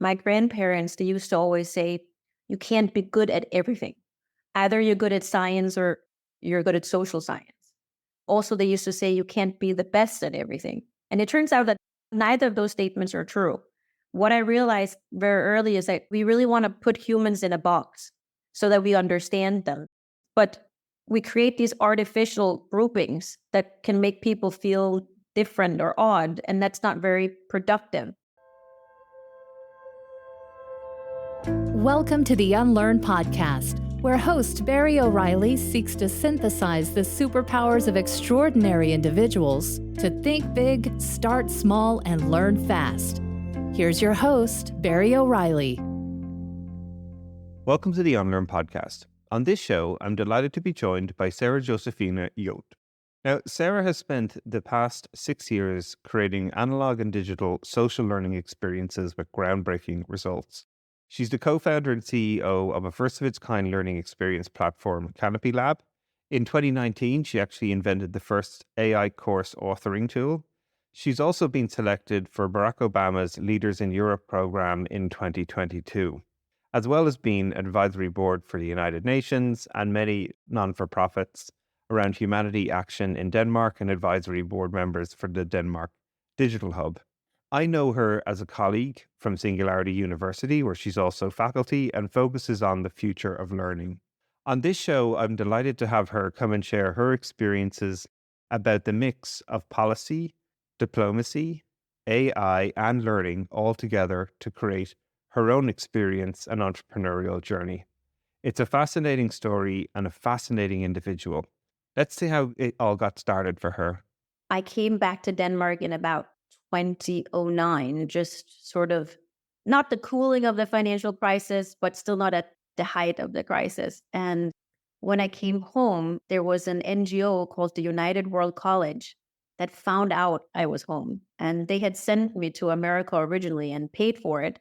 My grandparents, they used to always say, you can't be good at everything. Either you're good at science or you're good at social science. Also, they used to say you can't be the best at everything. And it turns out that neither of those statements are true. What I realized very early is that we really want to put humans in a box so that we understand them. But we create these artificial groupings that can make people feel different or odd, and that's not very productive. Welcome to the Unlearn Podcast, where host Barry O'Reilly seeks to synthesize the superpowers of extraordinary individuals to think big, start small, and learn fast. Here's your host, Barry O'Reilly. Welcome to the Unlearn Podcast. On this show, I'm delighted to be joined by Sahra-Josephine Hjorth. Now, Sahra has spent the past 6 years creating analog and digital social learning experiences with groundbreaking results. She's the co-founder and CEO of a first-of-its-kind learning experience platform, CanopyLab. In 2019, she actually invented the first AI course authoring tool. She's also been selected for Barack Obama's Leaders in Europe program in 2022, as well as being advisory board for the United Nations and many non-for-profits around humanity action in Denmark and advisory board members for the Denmark Digital Hub. I know her as a colleague from Singularity University, where she's also faculty and focuses on the future of learning. On this show, I'm delighted to have her come and share her experiences about the mix of policy, diplomacy, AI, and learning all together to create her own experience and entrepreneurial journey. It's a fascinating story and a fascinating individual. Let's see how it all got started for her. I came back to Denmark in about 2009, just sort of not the cooling of the financial crisis, but still not at the height of the crisis. And when I came home, there was an NGO called the United World College that found out I was home. And they had sent me to America originally and paid for it.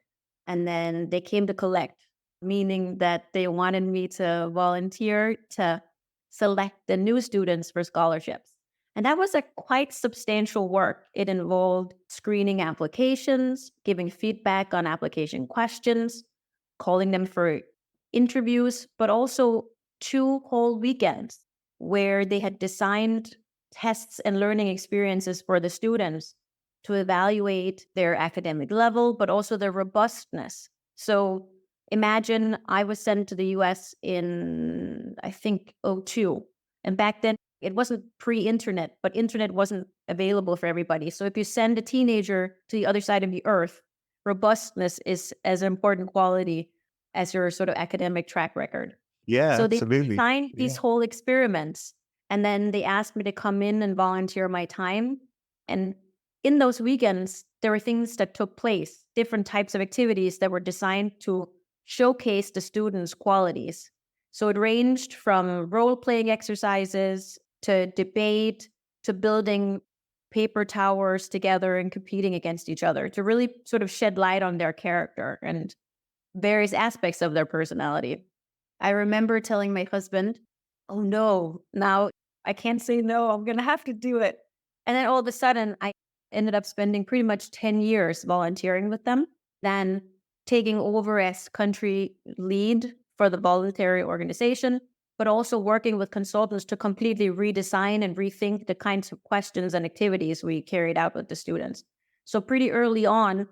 And then they came to collect, meaning that they wanted me to volunteer to select the new students for scholarships. And that was a quite substantial work. It involved screening applications, giving feedback on application questions, calling them for interviews, but also 2 whole weekends where they had designed tests and learning experiences for the students to evaluate their academic level, but also their robustness. So imagine I was sent to the US in, I think, 2002. And back then, it wasn't pre-internet, but internet wasn't available for everybody. So if you send a teenager to the other side of the earth, robustness is as important quality as your sort of academic track record. Yeah, so absolutely. They designed these whole experiments, and then they asked me to come in and volunteer my time. And in those weekends, there were things that took place, different types of activities that were designed to showcase the students' qualities. So it ranged from role-playing exercises to debate to building paper towers together and competing against each other to really sort of shed light on their character and various aspects of their personality. I remember telling my husband, oh no, now I can't say no, I'm going to have to do it. And then all of a sudden, I ended up spending pretty much 10 years volunteering with them, then taking over as country lead for the voluntary organization, but also working with consultants to completely redesign and rethink the kinds of questions and activities we carried out with the students. So pretty early on,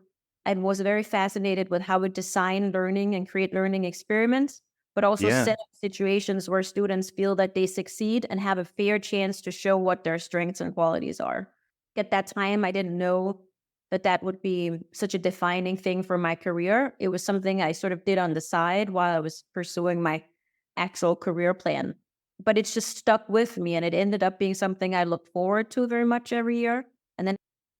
I was very fascinated with how we design learning and create learning experiments, but also set up situations where students feel that they succeed and have a fair chance to show what their strengths and qualities are. At that time, I didn't know that would be such a defining thing for my career. It was something I sort of did on the side while I was pursuing my actual career plan. But it's just stuck with me, and it ended up being something I look forward to very much every year. And then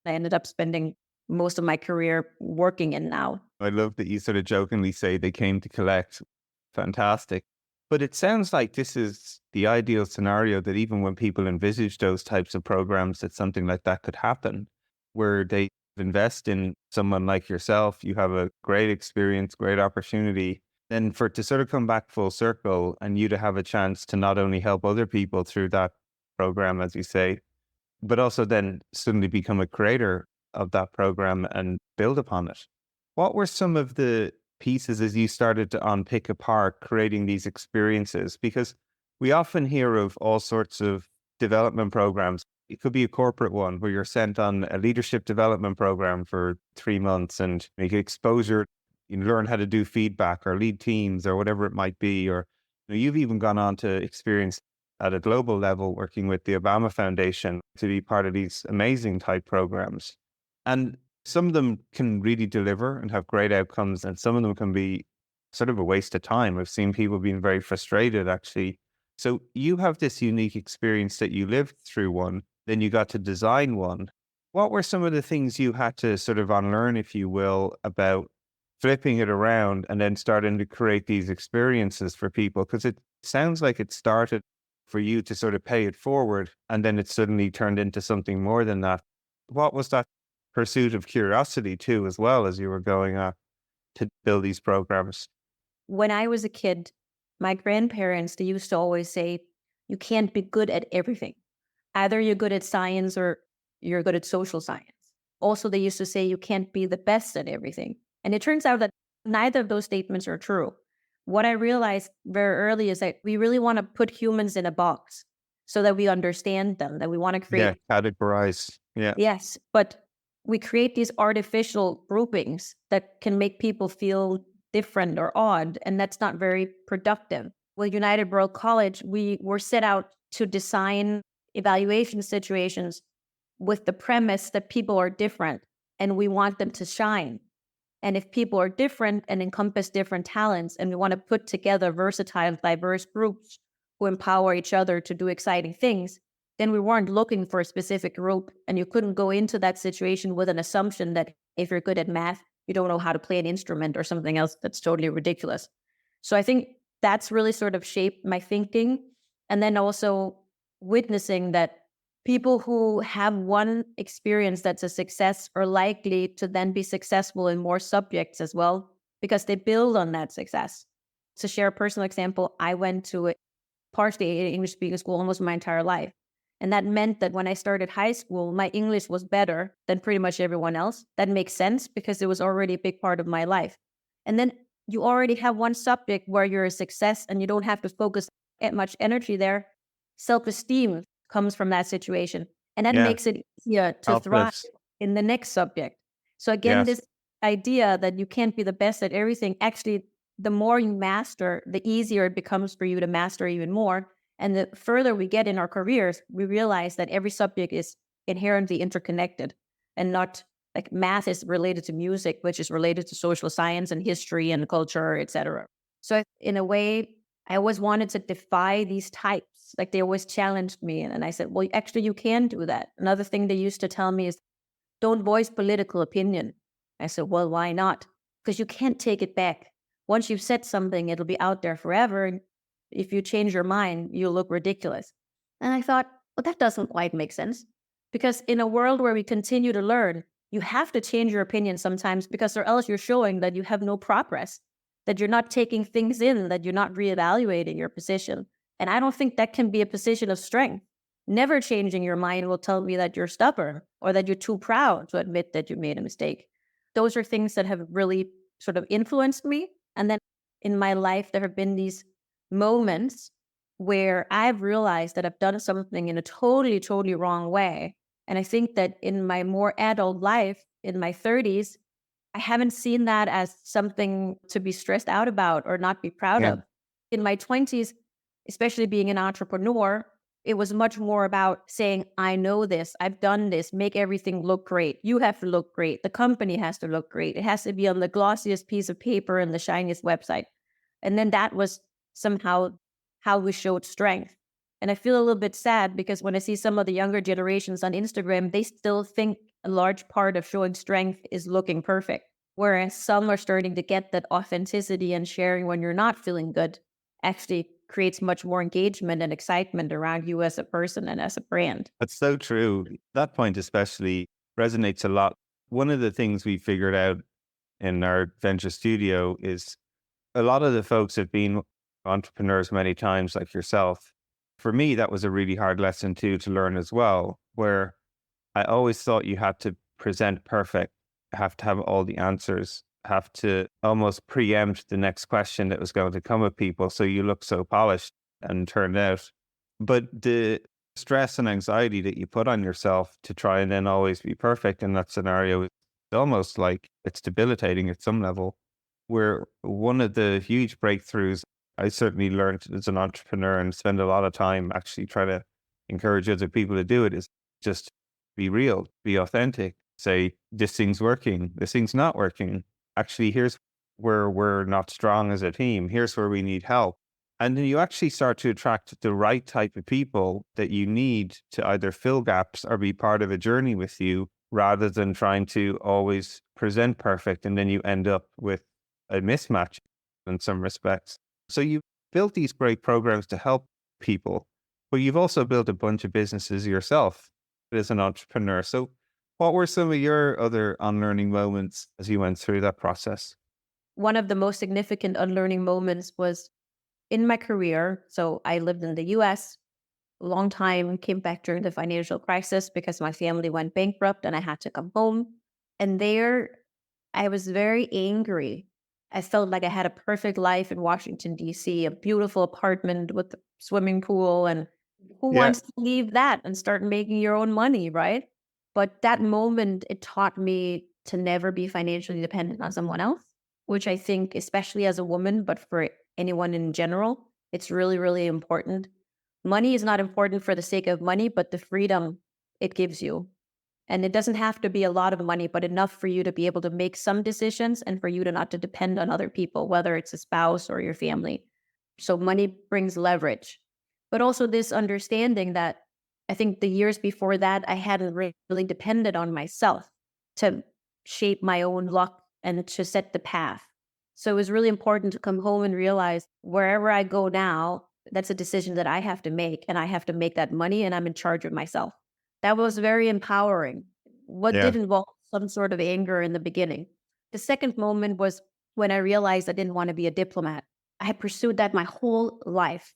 I ended up spending most of my career working in now. I love that you sort of jokingly say they came to collect. Fantastic. But it sounds like this is the ideal scenario, that even when people envisage those types of programs, that something like that could happen, where they invest in someone like yourself. You have a great experience, great opportunity. Then for it to sort of come back full circle and you to have a chance to not only help other people through that program, as you say, but also then suddenly become a creator of that program and build upon it. What were some of the pieces as you started to unpick apart creating these experiences? Because we often hear of all sorts of development programs. It could be a corporate one where you're sent on a leadership development program for 3 months and you get exposure, you learn how to do feedback or lead teams or whatever it might be. Or you've even gone on to experience at a global level working with the Obama Foundation to be part of these amazing type programs. And some of them can really deliver and have great outcomes, and some of them can be sort of a waste of time. I've seen people being very frustrated, actually. So you have this unique experience that you lived through one, then you got to design one. What were some of the things you had to sort of unlearn, if you will, about flipping it around and then starting to create these experiences for people? Because it sounds like it started for you to sort of pay it forward, and then it suddenly turned into something more than that. What was that pursuit of curiosity too, as well as you were going to build these programs? When I was a kid, my grandparents, they used to always say, you can't be good at everything. Either you're good at science or you're good at social science. Also, they used to say you can't be the best at everything. And it turns out that neither of those statements are true. What I realized very early is that we really want to put humans in a box so that we understand them, that we want to create. Yeah, categorize. Yeah. Yes, but we create these artificial groupings that can make people feel different or odd, and that's not very productive. With United World College, we were set out to design evaluation situations with the premise that people are different and we want them to shine. And if people are different and encompass different talents, and we want to put together versatile, diverse groups who empower each other to do exciting things, then we weren't looking for a specific group. And you couldn't go into that situation with an assumption that if you're good at math, you don't know how to play an instrument or something else that's totally ridiculous. So I think that's really sort of shaped my thinking. And then also witnessing that people who have one experience that's a success are likely to then be successful in more subjects as well, because they build on that success. To share a personal example, I went to partially an English speaking school almost my entire life. And that meant that when I started high school, my English was better than pretty much everyone else. That makes sense because it was already a big part of my life. And then you already have one subject where you're a success and you don't have to focus much energy there. Self-esteem comes from that situation. And that makes it easier to thrive in the next subject. So again, this idea that you can't be the best at everything, actually, the more you master, the easier it becomes for you to master even more. And the further we get in our careers, we realize that every subject is inherently interconnected, and not like math is related to music, which is related to social science and history and culture, etc. So in a way, I always wanted to defy these types. Like they always challenged me. And I said, well, actually, you can do that. Another thing they used to tell me is, don't voice political opinion. I said, well, why not? Because you can't take it back. Once you've said something, it'll be out there forever. And if you change your mind, you'll look ridiculous. And I thought, well, that doesn't quite make sense. Because in a world where we continue to learn, you have to change your opinion sometimes, because or else you're showing that you have no progress, that you're not taking things in, that you're not reevaluating your position. And I don't think that can be a position of strength. Never changing your mind will tell me that you're stubborn or that you're too proud to admit that you made a mistake. Those are things that have really sort of influenced me. And then in my life, there have been these moments where I've realized that I've done something in a totally, totally wrong way. And I think that in my more adult life, in my 30s, I haven't seen that as something to be stressed out about or not be proud of. In my 20s, especially being an entrepreneur, it was much more about saying, I know this, I've done this, make everything look great. You have to look great. The company has to look great. It has to be on the glossiest piece of paper and the shiniest website. And then that was somehow how we showed strength. And I feel a little bit sad because when I see some of the younger generations on Instagram, they still think a large part of showing strength is looking perfect. Whereas some are starting to get that authenticity, and sharing when you're not feeling good actually creates much more engagement and excitement around you as a person and as a brand. That's so true. That point especially resonates a lot. One of the things we figured out in our venture studio is a lot of the folks have been entrepreneurs many times, like yourself. For me, that was a really hard lesson too to learn as well, where I always thought you had to present perfect, have to have all the answers. have to almost preempt the next question that was going to come at people. So you look so polished and turned out. But the stress and anxiety that you put on yourself to try and then always be perfect in that scenario is almost like it's debilitating at some level. Where one of the huge breakthroughs I certainly learned as an entrepreneur and spend a lot of time actually trying to encourage other people to do it is just be real, be authentic, say, this thing's working, this thing's not working. Actually, here's where we're not strong as a team. Here's where we need help. And then you actually start to attract the right type of people that you need to either fill gaps or be part of a journey with you rather than trying to always present perfect. And then you end up with a mismatch in some respects. So you've built these great programs to help people, but you've also built a bunch of businesses yourself as an entrepreneur. So what were some of your other unlearning moments as you went through that process? One of the most significant unlearning moments was in my career. So I lived in the US a long time, came back during the financial crisis because my family went bankrupt and I had to come home. And there I was very angry. I felt like I had a perfect life in Washington, D.C., a beautiful apartment with a swimming pool. And who Yeah. wants to leave that and start making your own money, right? But that moment, it taught me to never be financially dependent on someone else, which I think, especially as a woman, but for anyone in general, it's really, really important. Money is not important for the sake of money, but the freedom it gives you. And it doesn't have to be a lot of money, but enough for you to be able to make some decisions and for you to not to depend on other people, whether it's a spouse or your family. So money brings leverage, but also this understanding that I think the years before that, I hadn't really depended on myself to shape my own luck and to set the path. So it was really important to come home and realize wherever I go now, that's a decision that I have to make, and I have to make that money, and I'm in charge of myself. That was very empowering. What Yeah. did involve some sort of anger in the beginning. The second moment was when I realized I didn't want to be a diplomat. I had pursued that my whole life.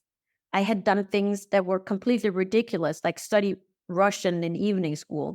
I had done things that were completely ridiculous, like study Russian in evening school.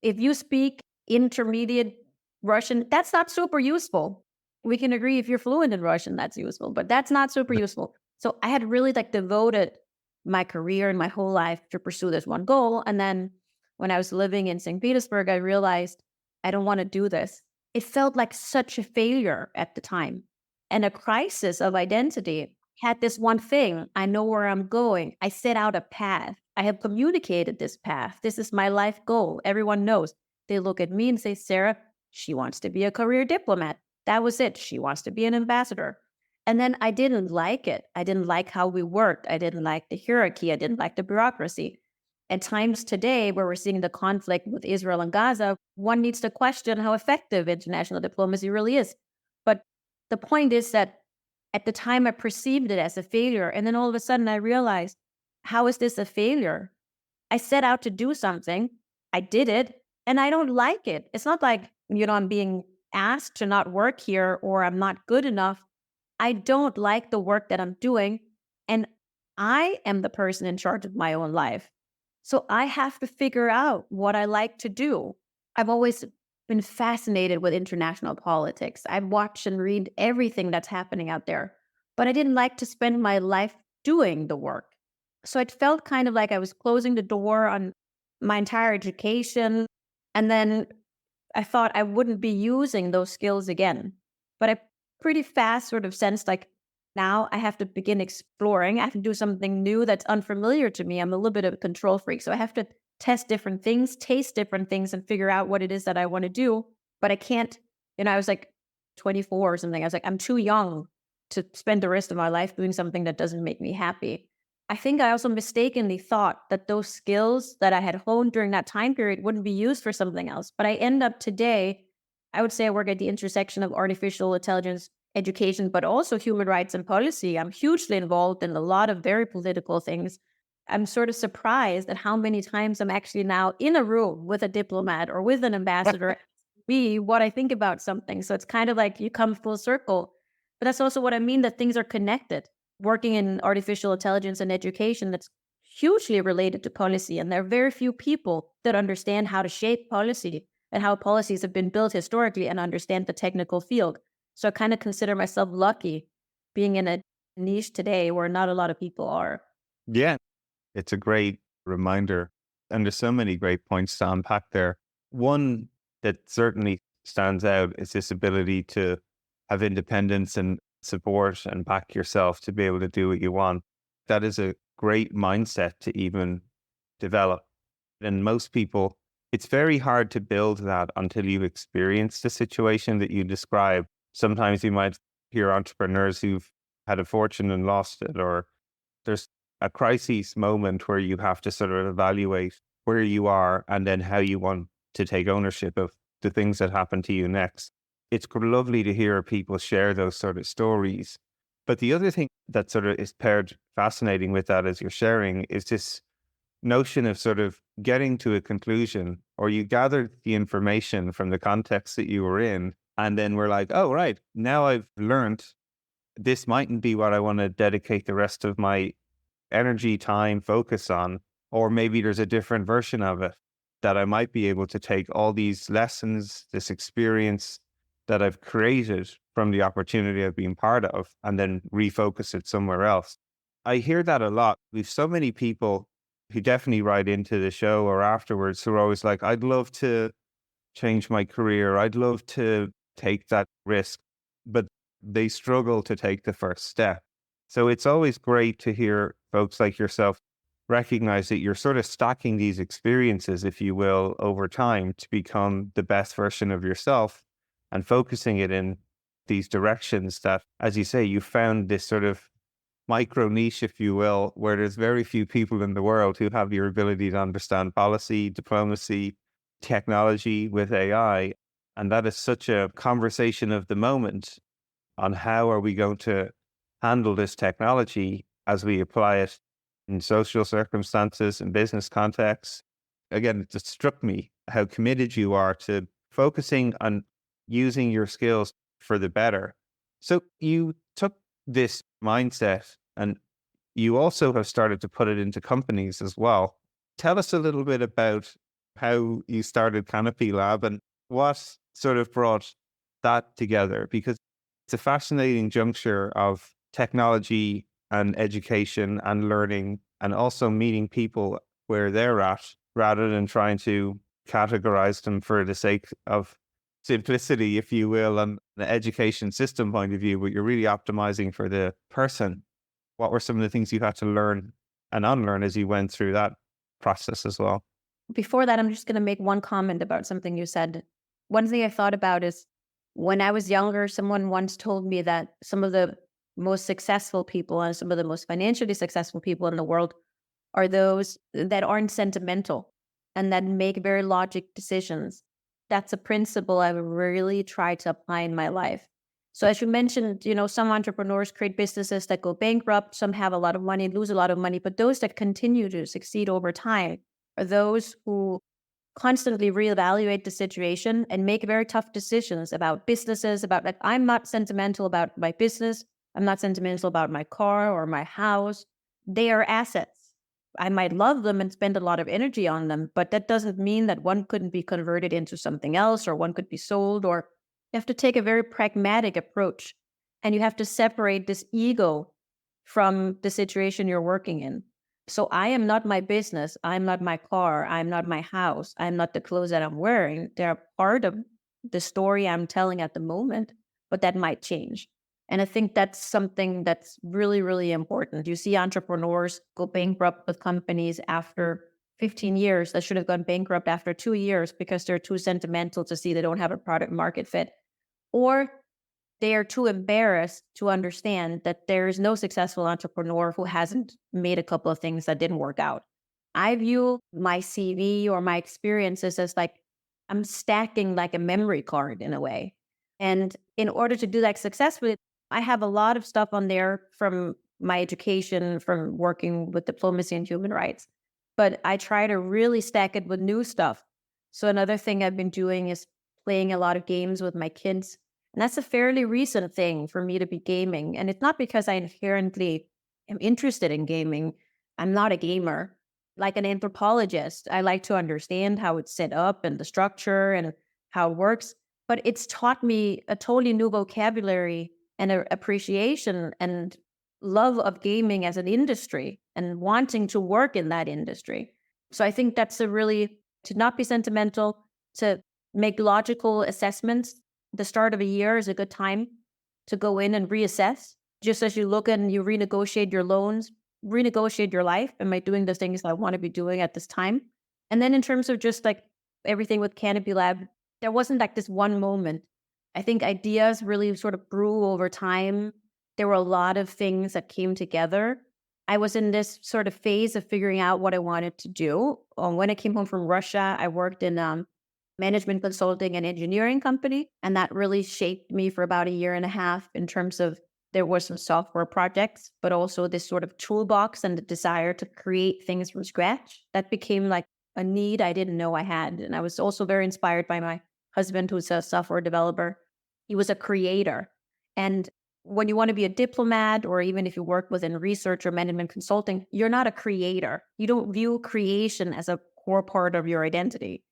If you speak intermediate Russian, that's not super useful. We can agree if you're fluent in Russian, that's useful, but that's not super useful. So I had really devoted my career and my whole life to pursue this one goal. And then when I was living in St. Petersburg, I realized I don't want to do this. It felt like such a failure at the time and a crisis of identity. Had this one thing. I know where I'm going. I set out a path. I have communicated this path. This is my life goal. Everyone knows. They look at me and say, Sahra, she wants to be a career diplomat. That was it. She wants to be an ambassador. And then I didn't like it. I didn't like how we worked. I didn't like the hierarchy. I didn't like the bureaucracy. At times today, where we're seeing the conflict with Israel and Gaza, one needs to question how effective international diplomacy really is. But the point is that at the time, I perceived it as a failure. And then all of a sudden, I realized, how is this a failure? I set out to do something. I did it, and I don't like it. It's not like, I'm being asked to not work here or I'm not good enough. I don't like the work that I'm doing, and I am the person in charge of my own life. So I have to figure out what I like to do. I've always been fascinated with international politics. I've watched and read everything that's happening out there, but I didn't like to spend my life doing the work. So it felt kind of like I was closing the door on my entire education. And then I thought I wouldn't be using those skills again. But I pretty fast sort of sensed like, now I have to begin exploring. I have to do something new that's unfamiliar to me. I'm a little bit of a control freak. So I have to test different things, taste different things, and figure out what it is that I want to do. But I can't, I was like 24 or something. I was like, I'm too young to spend the rest of my life doing something that doesn't make me happy. I think I also mistakenly thought that those skills that I had honed during that time period wouldn't be used for something else. But I end up today, I would say I work at the intersection of artificial intelligence, education, but also human rights and policy. I'm hugely involved in a lot of very political things. I'm sort of surprised at how many times I'm actually now in a room with a diplomat or with an ambassador, me, what I think about something. So it's kind of like you come full circle. But that's also what I mean, that things are connected. Working in artificial intelligence and education, that's hugely related to policy. And there are very few people that understand how to shape policy. and how policies have been built historically and understand the technical field. So I kind of consider myself lucky being in a niche today where not a lot of people are. Yeah, it's a great reminder. And there's so many great points to unpack there. One that certainly stands out is this ability to have independence and support and back yourself to be able to do what you want. That is a great mindset to even develop. And most people, it's very hard to build that until you've experienced the situation that you describe. Sometimes you might hear entrepreneurs who've had a fortune and lost it, or there's a crisis moment where you have to sort of evaluate where you are and then how you want to take ownership of the things that happen to you next. It's lovely to hear people share those sort of stories. But the other thing that sort of is paired fascinating with that as you're sharing is this notion of sort of getting to a conclusion, or you gathered the information from the context that you were in, and then we're like, oh, right, now I've learned this mightn't be what I want to dedicate the rest of my energy, time, focus on, or maybe there's a different version of it that I might be able to take all these lessons, this experience that I've created from the opportunity I've been part of, and then refocus it somewhere else. I hear that a lot. We've so many people who definitely write into the show or afterwards who are always like, I'd love to change my career. I'd love to take that risk, but they struggle to take the first step. So it's always great to hear folks like yourself recognize that you're sort of stacking these experiences, if you will, over time to become the best version of yourself and focusing it in these directions that, as you say, you found this sort of micro niche, if you will, where there's very few people in the world who have your ability to understand policy, diplomacy, technology with AI. And that is such a conversation of the moment on how are we going to handle this technology as we apply it in social circumstances and business contexts. Again, it just struck me how committed you are to focusing on using your skills for the better. So you took this mindset and you also have started to put it into companies as well. Tell us a little bit about how you started CanopyLab and what sort of brought that together, because it's a fascinating juncture of technology and education and learning, and also meeting people where they're at rather than trying to categorize them for the sake of simplicity, if you will, and the education system point of view, but you're really optimizing for the person. What were some of the things you had to learn and unlearn as you went through that process as well? Before that, I'm just going to make one comment about something you said. One thing I thought about is when I was younger, someone once told me that some of the most successful people and some of the most financially successful people in the world are those that aren't sentimental and that make very logic decisions. That's a principle I really try to apply in my life. So as you mentioned, some entrepreneurs create businesses that go bankrupt, some have a lot of money, lose a lot of money, but those that continue to succeed over time are those who constantly reevaluate the situation and make very tough decisions about businesses, about like, I'm not sentimental about my business. I'm not sentimental about my car or my house. They are assets. I might love them and spend a lot of energy on them, but that doesn't mean that one couldn't be converted into something else or one could be sold, or you have to take a very pragmatic approach and you have to separate this ego from the situation you're working in. So I am not my business. I'm not my car. I'm not my house. I'm not the clothes that I'm wearing. They're part of the story I'm telling at the moment, but that might change. And I think that's something that's really, really important. You see entrepreneurs go bankrupt with companies after 15 years that should have gone bankrupt after 2 years because they're too sentimental to see they don't have a product market fit. Or they are too embarrassed to understand that there is no successful entrepreneur who hasn't made a couple of things that didn't work out. I view my CV or my experiences as like I'm stacking like a memory card in a way. And in order to do that successfully, I have a lot of stuff on there from my education, from working with diplomacy and human rights. But I try to really stack it with new stuff. So another thing I've been doing is playing a lot of games with my kids. And that's a fairly recent thing for me to be gaming. And it's not because I inherently am interested in gaming. I'm not a gamer. like an anthropologist. I like to understand how it's set up and the structure and how it works. But it's taught me a totally new vocabulary and a appreciation and love of gaming as an industry and wanting to work in that industry. So I think that's a really, to not be sentimental, to make logical assessments. The start of a year is a good time to go in and reassess. Just as you look and you renegotiate your loans, renegotiate your life. Am I doing the things I want to be doing at this time? And then in terms of just like everything with CanopyLab, there wasn't like this one moment. I think ideas really sort of grew over time. There were a lot of things that came together. I was in this sort of phase of figuring out what I wanted to do. When I came home from Russia, I worked in management consulting and engineering company. And that really shaped me for about a year and a half in terms of there were some software projects, but also this sort of toolbox and the desire to create things from scratch. That became like a need I didn't know I had. And I was also very inspired by my husband, who's a software developer. He was a creator. And when you want to be a diplomat, or even if you work within research or management consulting, you're not a creator. You don't view creation as a core part of your identity.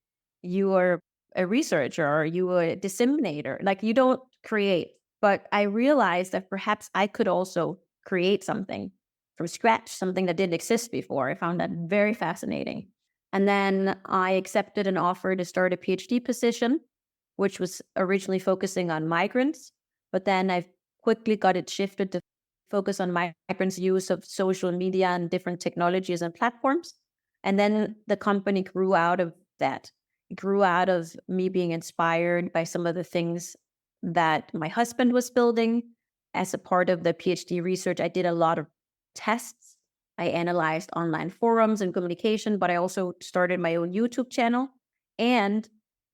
You are a researcher, or you are a disseminator. Like, you don't create. But I realized that perhaps I could also create something from scratch, something that didn't exist before. I found that very fascinating. And then I accepted an offer to start a Ph.D. position, which was originally focusing on migrants. But then I quickly got it shifted to focus on migrants' use of social media and different technologies and platforms. And then the company grew out of that. It grew out of me being inspired by some of the things that my husband was building. As a part of the PhD research, I did a lot of tests. I analyzed online forums and communication, but I also started my own YouTube channel. And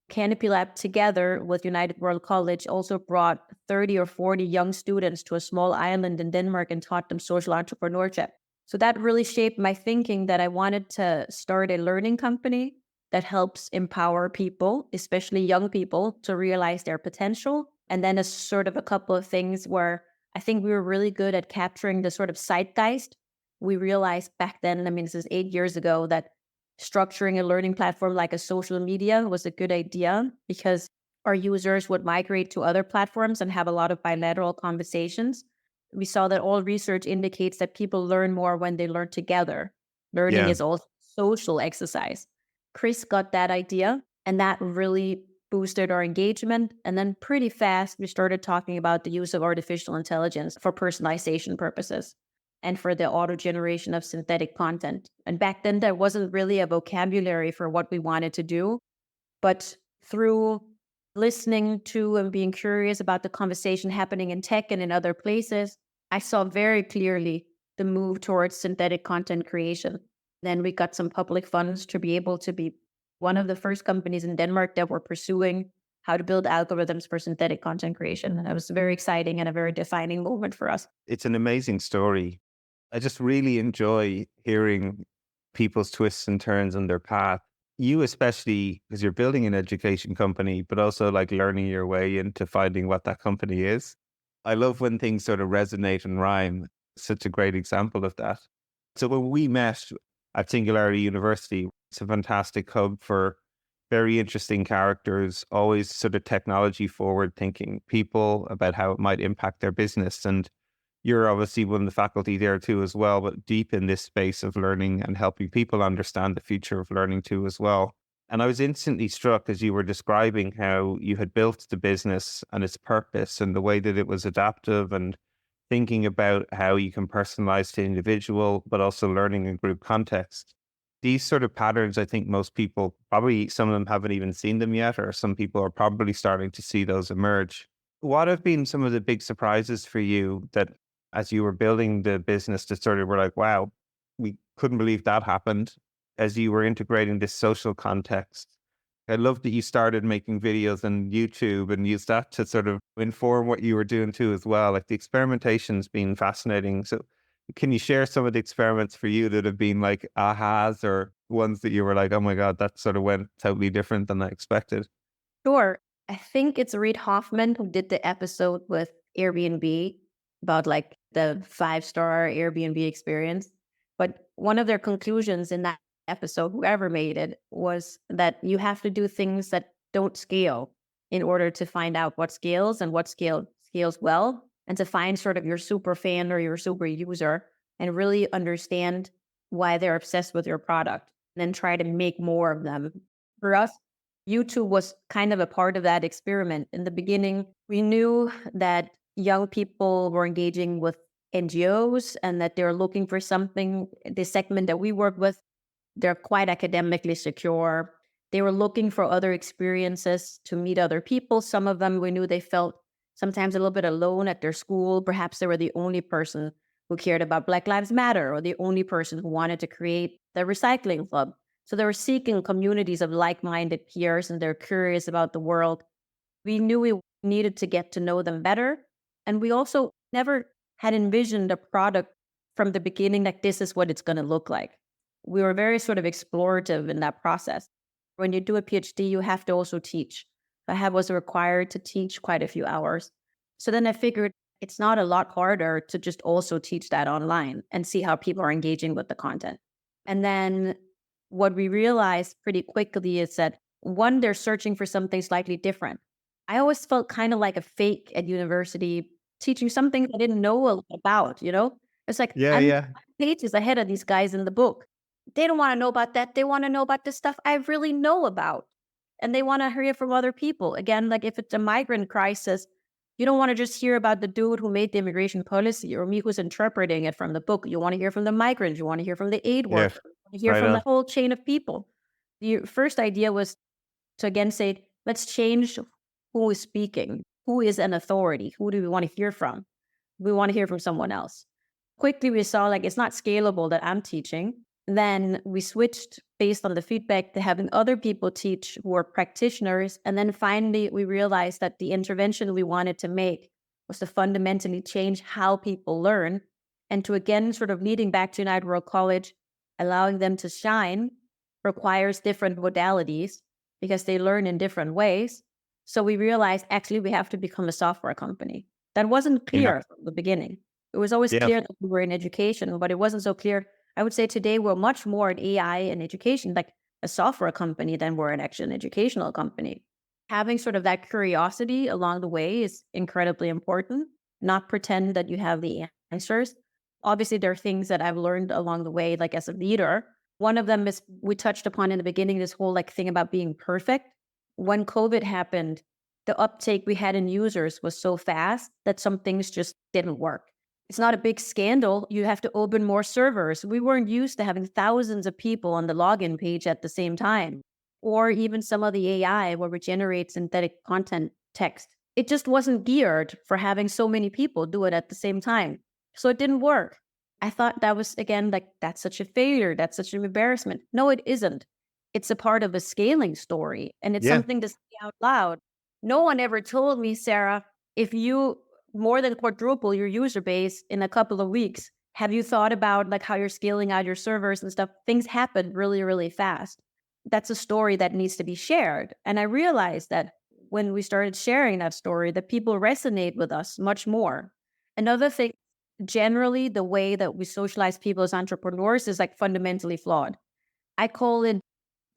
CanopyLab, together with United World College, also brought 30 or 40 young students to a small island in Denmark and taught them social entrepreneurship. So that really shaped my thinking that I wanted to start a learning company that helps empower people, especially young people, to realize their potential. And then a sort of a couple of things where I think we were really good at capturing the sort of zeitgeist. We realized back then, I mean, this is 8 years ago, that structuring a learning platform like a social media was a good idea because our users would migrate to other platforms and have a lot of bilateral conversations. We saw that all research indicates that people learn more when they learn together. Learning Yeah. is also social exercise. Chris got that idea, and that really boosted our engagement. And then pretty fast, we started talking about the use of artificial intelligence for personalization purposes and for the auto generation of synthetic content. And back then, there wasn't really a vocabulary for what we wanted to do. But through listening to and being curious about the conversation happening in tech and in other places, I saw very clearly the move towards synthetic content creation. Then we got some public funds to be able to be one of the first companies in Denmark that were pursuing how to build algorithms for synthetic content creation. And it was very exciting and a very defining moment for us. It's an amazing story. I just really enjoy hearing people's twists and turns on their path. You especially, because you're building an education company, but also like learning your way into finding what that company is. I love when things sort of resonate and rhyme. Such a great example of that. So when we met at Singularity University, it's a fantastic hub for very interesting characters, always sort of technology forward thinking people about how it might impact their business. And you're obviously one of the faculty there too as well, but deep in this space of learning and helping people understand the future of learning too as well. And I was instantly struck as you were describing how you had built the business and its purpose and the way that it was adaptive and thinking about how you can personalize to individual, but also learning in group context. These sort of patterns, I think most people, probably some of them haven't even seen them yet, or some people are probably starting to see those emerge. What have been some of the big surprises for you that as you were building the business that sort of were like, wow, we couldn't believe that happened as you were integrating this social context? I love that you started making videos on YouTube and used that to sort of inform what you were doing too as well. Like the experimentation's been fascinating. So can you share some of the experiments for you that have been like ahas or ones that you were like, oh my God, that sort of went totally different than I expected? Sure. I think it's Reid Hoffman who did the episode with Airbnb about like the 5-star Airbnb experience. But one of their conclusions in that episode, whoever made it, was that you have to do things that don't scale in order to find out what scales and what scales well, and to find sort of your super fan or your super user and really understand why they're obsessed with your product, and then try to make more of them. For us, YouTube was kind of a part of that experiment. In the beginning, we knew that young people were engaging with NGOs and that they're looking for something. The segment that we work with, they're quite academically secure. They were looking for other experiences to meet other people. Some of them, we knew they felt sometimes a little bit alone at their school. Perhaps they were the only person who cared about Black Lives Matter, or the only person who wanted to create the recycling club. So they were seeking communities of like-minded peers, and they're curious about the world. We knew we needed to get to know them better. And we also never had envisioned a product from the beginning like this is what it's going to look like. We were very sort of explorative in that process. When you do a PhD, you have to also teach. I was required to teach quite a few hours. So then I figured it's not a lot harder to just also teach that online and see how people are engaging with the content. And then what we realized pretty quickly is that, one, they're searching for something slightly different. I always felt kind of like a fake at university, teaching something I didn't know a lot about, you know? It's like, Yeah, I'm yeah. pages ahead of these guys in the book. They don't want to know about that. They want to know about the stuff I really know about. And they want to hear from other people. Again, like if it's a migrant crisis, you don't want to just hear about the dude who made the immigration policy or me who's interpreting it from the book. You want to hear from the migrants. You want to hear from the aid Yeah. worker. You want to hear Right from the on. whole chain of people. The first idea was to again say, let's change who is speaking. Who is an authority? Who do we want to hear from? We want to hear from someone else. Quickly, we saw like it's not scalable that I'm teaching. Then we switched based on the feedback to having other people teach who are practitioners. And then finally, we realized that the intervention we wanted to make was to fundamentally change how people learn, and to again, sort of leading back to United World College, allowing them to shine requires different modalities because they learn in different ways. So we realized actually we have to become a software company. That wasn't Yeah. clear from the beginning. It was always Yeah. clear that we were in education, but it wasn't so clear. I would say today we're much more in AI and education, like a software company, than we're actually an educational company. Having sort of that curiosity along the way is incredibly important. Not pretend that you have the answers. Obviously, there are things that I've learned along the way, like as a leader. One of them is we touched upon in the beginning, this whole like thing about being perfect. When COVID happened, the uptake we had in users was so fast that some things just didn't work. It's not a big scandal. You have to open more servers. We weren't used to having thousands of people on the login page at the same time, or even some of the AI where we generate synthetic content text. It just wasn't geared for having so many people do it at the same time. So it didn't work. I thought that was, again, like, that's such a failure. That's such an embarrassment. No, it isn't. It's a part of a scaling story, and it's Yeah. something to say out loud. No one ever told me, Sarah, if you more than quadruple your user base in a couple of weeks, have you thought about like how you're scaling out your servers and stuff? Things happen really, really fast. That's a story that needs to be shared. And I realized that when we started sharing that story, that people resonate with us much more. Another thing, generally, the way that we socialize people as entrepreneurs is like fundamentally flawed. I call it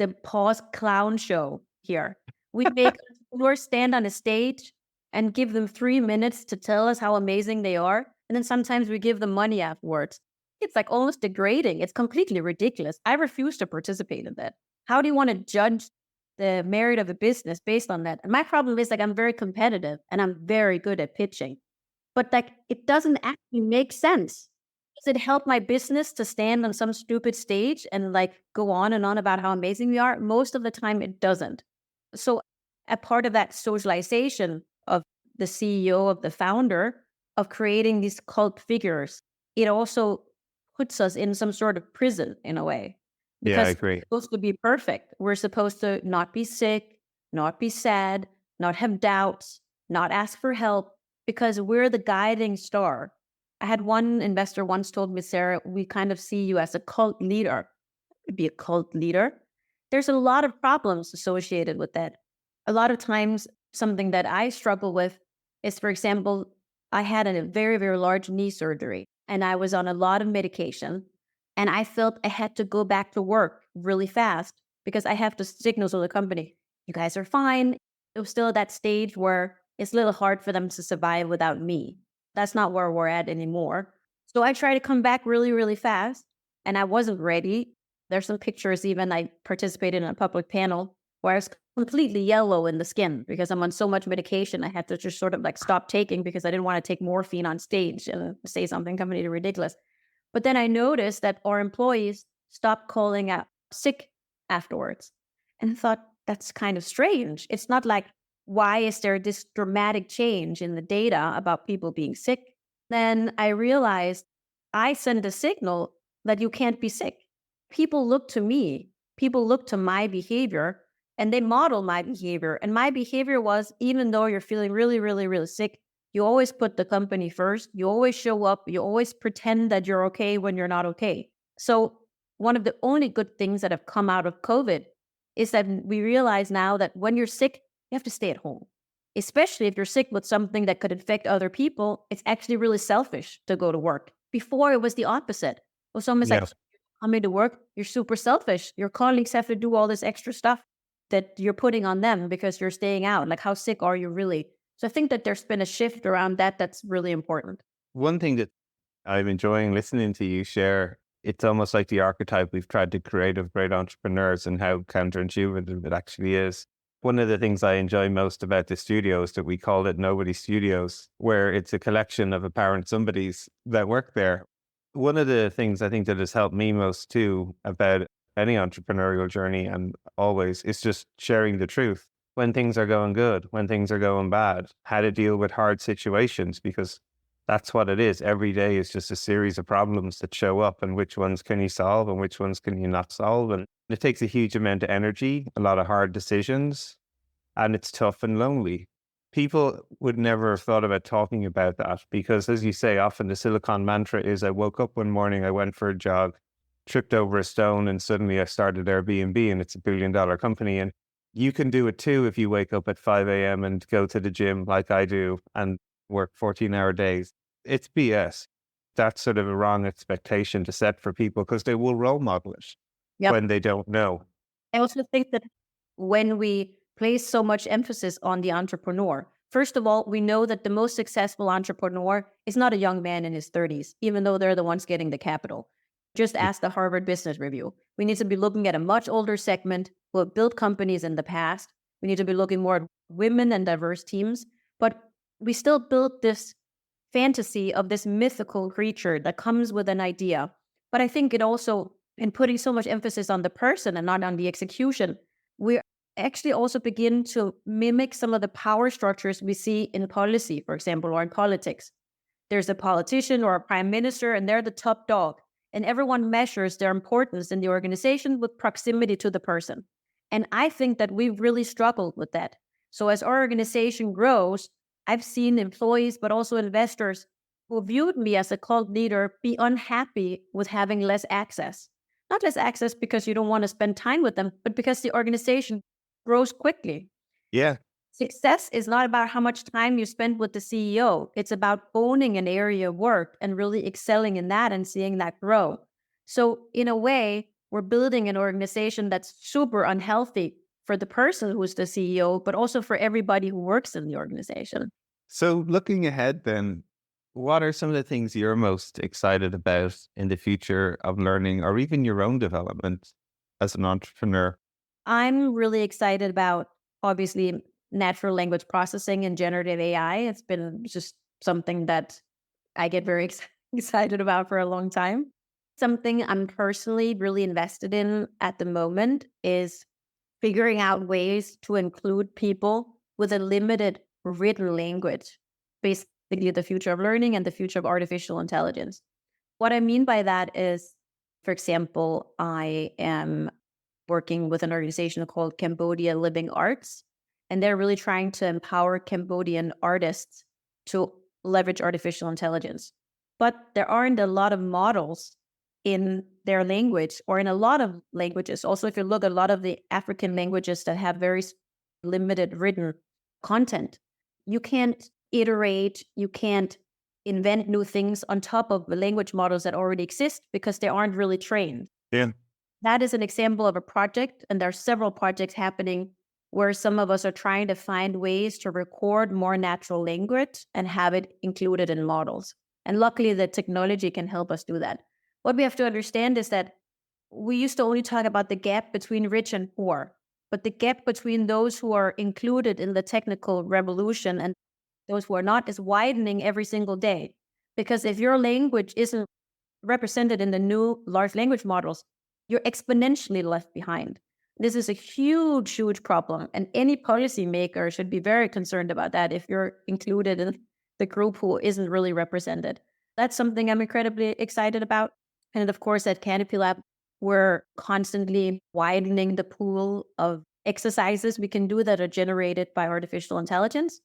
the pause clown show here. We make entrepreneurs stand on a stage and give them 3 minutes to tell us how amazing they are. And then sometimes we give them money afterwards. It's like almost degrading. It's completely ridiculous. I refuse to participate in that. How do you want to judge the merit of a business based on that? And my problem is like I'm very competitive and I'm very good at pitching. But like it doesn't actually make sense. Does it help my business to stand on some stupid stage and like go on and on about how amazing we are? Most of the time it doesn't. So a part of that socialization of the CEO, of the founder, of creating these cult figures, it also puts us in some sort of prison in a way. Yeah, I Because agree. we're supposed to be perfect. We're supposed to not be sick, not be sad, not have doubts, not ask for help, because we're the guiding star. I had one investor once told me, Sarah, we kind of see you as a cult leader. Could be a cult leader. There's a lot of problems associated with that. A lot of times, something that I struggle with is, for example, I had a very, very large knee surgery and I was on a lot of medication. And I felt I had to go back to work really fast because I have to signal to the company, you guys are fine. It was still at that stage where it's a little hard for them to survive without me. That's not where we're at anymore. So I tried to come back really, really fast, and I wasn't ready. There's some pictures, even I participated in a public panel where I was completely yellow in the skin because I'm on so much medication. I had to just sort of like stop taking because I didn't want to take morphine on stage and say something completely ridiculous. But then I noticed that our employees stopped calling out sick afterwards. And I thought, that's kind of strange. It's not like, why is there this dramatic change in the data about people being sick? Then I realized I send a signal that you can't be sick. People look to me, people look to my behavior, and they model my behavior. And my behavior was, even though you're feeling really, really, really sick, you always put the company first. You always show up. You always pretend that you're okay when you're not okay. So one of the only good things that have come out of COVID is that we realize now that when you're sick, you have to stay at home. Especially if you're sick with something that could infect other people, it's actually really selfish to go to work. Before it was the opposite. Well, someone's like, coming to work, you're super selfish. Your colleagues have to do all this extra stuff that you're putting on them because you're staying out. Like, how sick are you really? So I think that there's been a shift around that that's really important. One thing that I'm enjoying listening to you share, it's almost like the archetype we've tried to create of great entrepreneurs and how counterintuitive it actually is. One of the things I enjoy most about the studio is that we call it Nobody Studios, where it's a collection of apparent somebodies that work there. One of the things I think that has helped me most too about any entrepreneurial journey and always is just sharing the truth. When things are going good, when things are going bad, how to deal with hard situations, because that's what it is. Every day is just a series of problems that show up, and which ones can you solve and which ones can you not solve. And it takes a huge amount of energy, a lot of hard decisions, and it's tough and lonely. People would never have thought about talking about that because, as you say, often the Silicon mantra is, I woke up one morning, I went for a jog, tripped over a stone, and suddenly I started Airbnb and it's $1 billion company. And you can do it too if you wake up at 5 a.m. and go to the gym like I do and work 14-hour days. It's BS. That's sort of a wrong expectation to set for people because they will role model it when they don't know. I also think that when we place so much emphasis on the entrepreneur, first of all, we know that the most successful entrepreneur is not a young man in his 30s, even though they're the ones getting the capital. Just ask the Harvard Business Review. We need to be looking at a much older segment who have built companies in the past. We need to be looking more at women and diverse teams. But we still build this fantasy of this mythical creature that comes with an idea. But I think it also, in putting so much emphasis on the person and not on the execution, we actually also begin to mimic some of the power structures we see in policy, for example, or in politics. There's a politician or a prime minister, and they're the top dog. And everyone measures their importance in the organization with proximity to the person. And I think that we've really struggled with that. So as our organization grows, I've seen employees, but also investors who viewed me as a cult leader be unhappy with having less access. Not less access because you don't want to spend time with them, but because the organization grows quickly. Yeah. Success is not about how much time you spend with the CEO. It's about owning an area of work and really excelling in that and seeing that grow. So in a way, we're building an organization that's super unhealthy for the person who's the CEO, but also for everybody who works in the organization. So looking ahead then, what are some of the things you're most excited about in the future of learning or even your own development as an entrepreneur? I'm really excited about, obviously, natural language processing and generative AI. It's been just something that I get very excited about for a long time. Something I'm personally really invested in at the moment is figuring out ways to include people with a limited written language, basically the future of learning and the future of artificial intelligence. What I mean by that is, for example, I am working with an organization called Cambodia Living Arts, and they're really trying to empower Cambodian artists to leverage artificial intelligence. But there aren't a lot of models in their language or in a lot of languages. Also, if you look at a lot of the African languages that have very limited written content, you can't iterate, you can't invent new things on top of the language models that already exist because they aren't really trained. Yeah. That is an example of a project, and there are several projects happening where some of us are trying to find ways to record more natural language and have it included in models. And luckily, the technology can help us do that. What we have to understand is that we used to only talk about the gap between rich and poor, but the gap between those who are included in the technical revolution and those who are not is widening every single day. Because if your language isn't represented in the new large language models, you're exponentially left behind. This is a huge, huge problem. And any policymaker should be very concerned about that if you're included in the group who isn't really represented. That's something I'm incredibly excited about. And of course, at CanopyLab, we're constantly widening the pool of exercises we can do that are generated by artificial intelligence.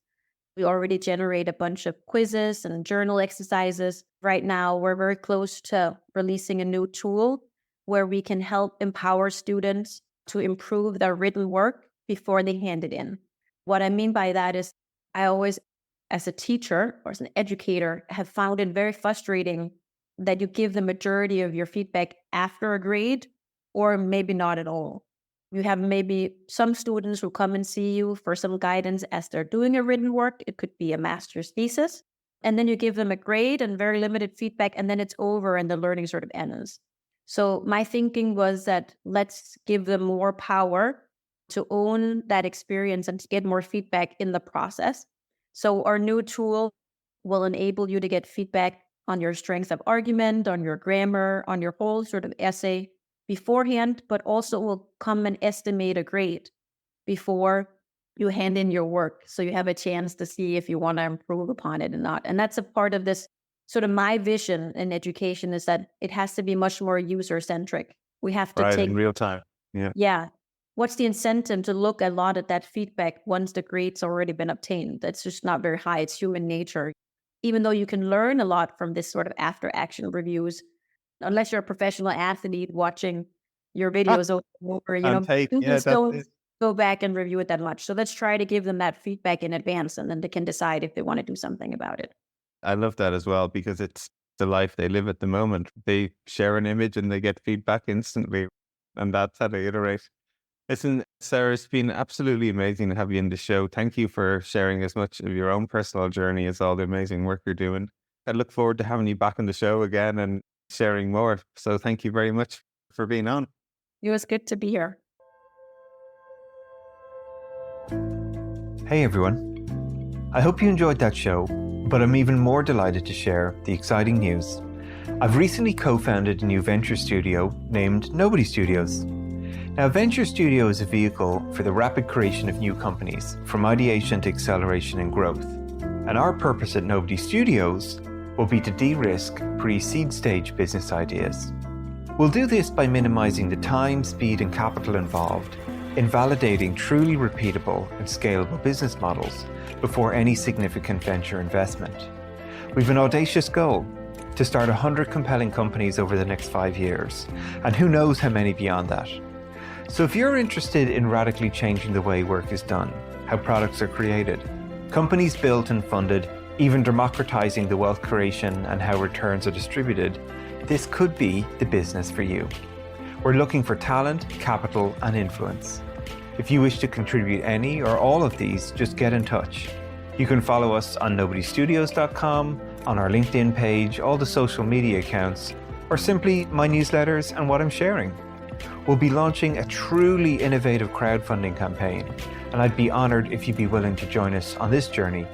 We already generate a bunch of quizzes and journal exercises. Right now, we're very close to releasing a new tool where we can help empower students to improve their written work before they hand it in. What I mean by that is I always, as a teacher or as an educator, have found it very frustrating that you give the majority of your feedback after a grade or maybe not at all. You have maybe some students who come and see you for some guidance as they're doing a written work. It could be a master's thesis. And then you give them a grade and very limited feedback, and then it's over and the learning sort of ends. So my thinking was that let's give them more power to own that experience and to get more feedback in the process. So our new tool will enable you to get feedback on your strength of argument, on your grammar, on your whole sort of essay beforehand, but also will come and estimate a grade before you hand in your work. So you have a chance to see if you want to improve upon it or not. And that's a part of this sort of my vision in education is that it has to be much more user-centric. We have to take in real time. Yeah. Yeah. What's the incentive to look a lot at that feedback once the grade's already been obtained? That's just not very high. It's human nature. Even though you can learn a lot from this sort of after action reviews, unless you're a professional athlete watching your videos over, students don't go back and review it that much. So let's try to give them that feedback in advance, and then they can decide if they want to do something about it. I love that as well, because it's the life they live at the moment. They share an image and they get feedback instantly, and that's how they iterate. Listen, Sahra, it's been absolutely amazing to have you in the show. Thank you for sharing as much of your own personal journey as all the amazing work you're doing. I look forward to having you back on the show again and sharing more. So thank you very much for being on. It was good to be here. Hey everyone. I hope you enjoyed that show, but I'm even more delighted to share the exciting news. I've recently co-founded a new venture studio named Nobody Studios. Now, Venture Studio is a vehicle for the rapid creation of new companies, from ideation to acceleration and growth. And our purpose at Nobody Studios will be to de-risk pre-seed stage business ideas. We'll do this by minimizing the time, speed, and capital involved in validating truly repeatable and scalable business models before any significant venture investment. We've an audacious goal to start 100 compelling companies over the next 5 years, and who knows how many beyond that. So if you're interested in radically changing the way work is done, how products are created, companies built and funded, even democratizing the wealth creation and how returns are distributed, this could be the business for you. We're looking for talent, capital, and influence. If you wish to contribute any or all of these, just get in touch. You can follow us on nobodystudios.com, on our LinkedIn page, all the social media accounts, or simply my newsletters and what I'm sharing. We'll be launching a truly innovative crowdfunding campaign, and I'd be honored if you'd be willing to join us on this journey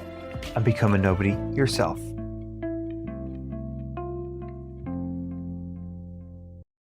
and become a nobody yourself.